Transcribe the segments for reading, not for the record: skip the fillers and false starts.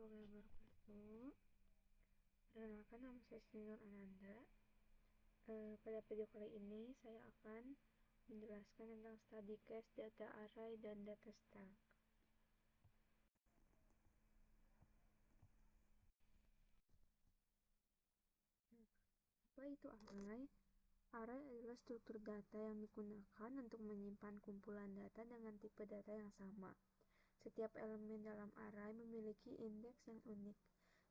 Wabarakatuh. Perkenalkan, nama saya Sri Nur Ananda. Pada video kali ini saya akan menjelaskan tentang study case, data array, dan data stack. Apa itu array? Array adalah struktur data yang digunakan untuk menyimpan kumpulan data dengan tipe data yang sama. Setiap elemen dalam array memiliki indeks yang unik,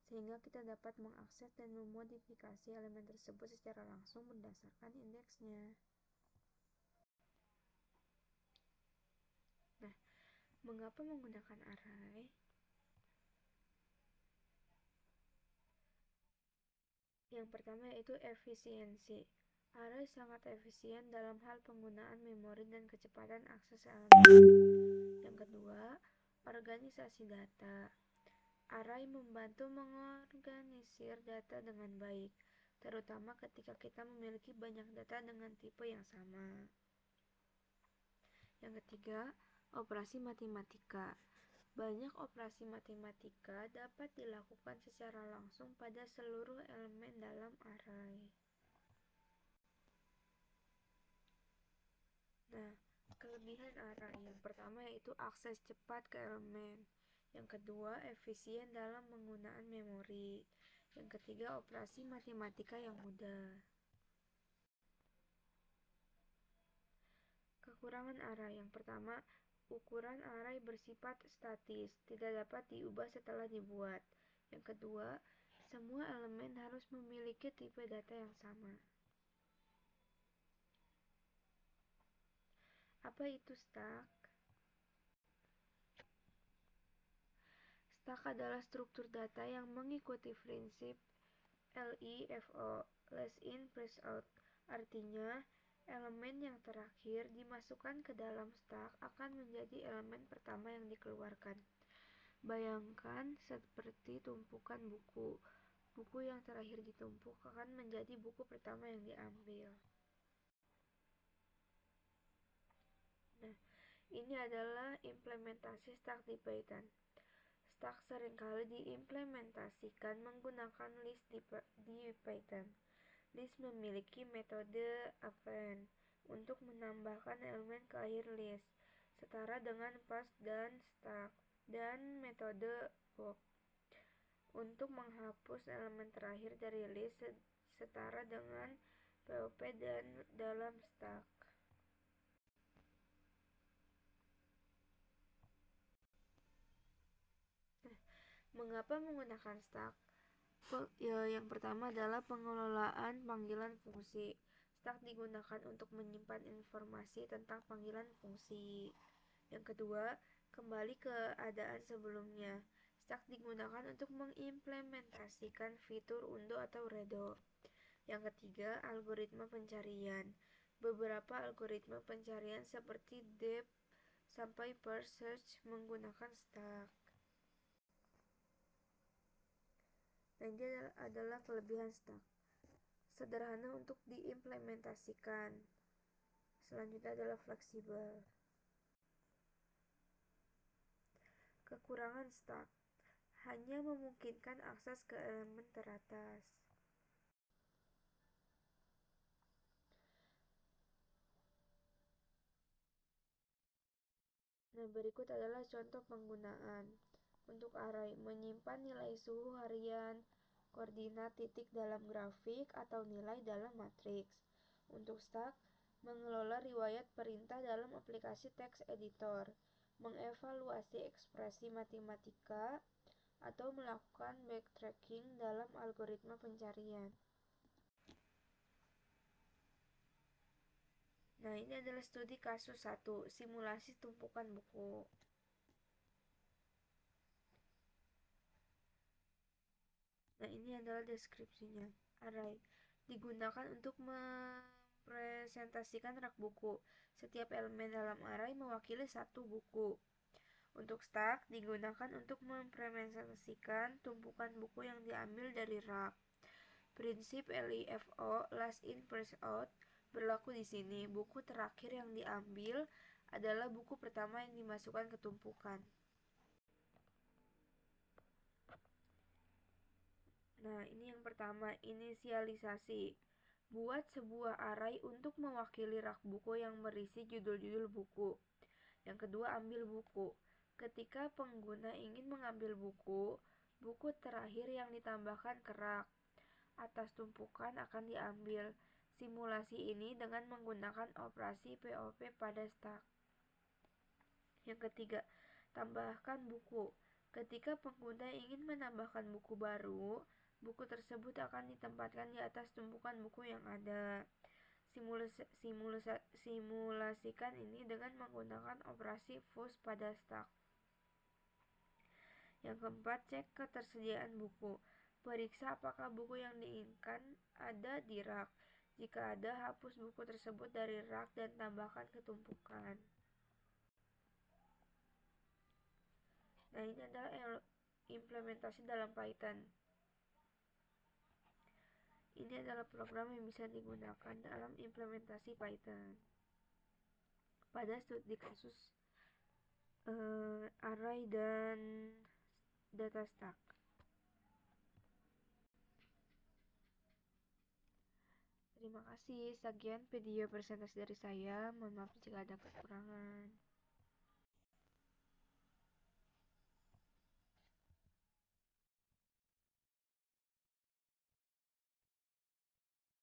sehingga kita dapat mengakses dan memodifikasi elemen tersebut secara langsung berdasarkan indeksnya. Nah, mengapa menggunakan array? Yang pertama yaitu efisiensi. Array sangat efisien dalam hal penggunaan memori dan kecepatan akses elemen. Yang kedua, organisasi data. Array membantu mengorganisir data dengan baik, terutama ketika kita memiliki banyak data dengan tipe yang sama. Yang ketiga, operasi matematika. Banyak operasi matematika dapat dilakukan secara langsung pada seluruh elemen dalam array. Nah, kelebihan array yang pertama yaitu akses cepat ke elemen. Yang kedua, efisien dalam penggunaan memori. Yang ketiga, operasi matematika yang mudah. Kekurangan array yang pertama, ukuran array bersifat statis, tidak dapat diubah setelah dibuat. Yang kedua, semua elemen harus memiliki tipe data yang sama. Apa itu stack? Stack adalah struktur data yang mengikuti prinsip LIFO, last in, first out. Artinya, elemen yang terakhir dimasukkan ke dalam stack akan menjadi elemen pertama yang dikeluarkan. Bayangkan seperti tumpukan buku. Buku yang terakhir ditumpuk akan menjadi buku pertama yang diambil. Nah, ini adalah implementasi stack di Python. Stack seringkali diimplementasikan menggunakan list di Python. List memiliki metode append untuk menambahkan elemen ke akhir list, setara dengan parse dan stack, dan metode pop untuk menghapus elemen terakhir dari list, setara dengan pop dan dalam stack. Mengapa menggunakan stack? Yang pertama adalah pengelolaan panggilan fungsi. Stack digunakan untuk menyimpan informasi tentang panggilan fungsi. Yang kedua, kembali ke keadaan sebelumnya. Stack digunakan untuk mengimplementasikan fitur undo atau redo. Yang ketiga, algoritma pencarian. Beberapa algoritma pencarian seperti depth sampai parse search menggunakan stack. Nah, ini adalah kelebihan stack. Sederhana untuk diimplementasikan. Selanjutnya adalah fleksibel. Kekurangan stack hanya memungkinkan akses ke elemen teratas. Nah, berikut adalah contoh penggunaan. Untuk array, menyimpan nilai suhu harian, koordinat titik dalam grafik, atau nilai dalam matriks. Untuk stack, mengelola riwayat perintah dalam aplikasi text editor, mengevaluasi ekspresi matematika, atau melakukan backtracking dalam algoritma pencarian. Nah, ini adalah studi kasus 1, simulasi tumpukan buku. Nah, ini adalah deskripsinya. Array digunakan untuk mempresentasikan rak buku. Setiap elemen dalam array mewakili satu buku. Untuk stack digunakan untuk mempresentasikan tumpukan buku yang diambil dari rak. Prinsip LIFO, last in first out, berlaku di sini. Buku terakhir yang diambil adalah buku pertama yang dimasukkan ke tumpukan. Nah, ini yang pertama, inisialisasi. Buat sebuah array untuk mewakili rak buku yang berisi judul-judul buku. Yang kedua, ambil buku. Ketika pengguna ingin mengambil buku, buku terakhir yang ditambahkan ke rak atas tumpukan akan diambil. Simulasi ini dengan menggunakan operasi POP pada stack. Yang ketiga, tambahkan buku. Ketika pengguna ingin menambahkan buku baru, buku tersebut akan ditempatkan di atas tumpukan buku yang ada. Simulasikan ini dengan menggunakan operasi fuse pada stack. Yang keempat, cek ketersediaan buku. Periksa apakah buku yang diinginkan ada di rak. Jika ada, hapus buku tersebut dari rak dan tambahkan ke tumpukan. Nah, ini adalah implementasi dalam Python. Ini adalah program yang bisa digunakan dalam implementasi Python. Pada studi kasus array dan data stack. Terima kasih. Sekian video presentasi dari saya. Mohon maaf jika ada kekurangan.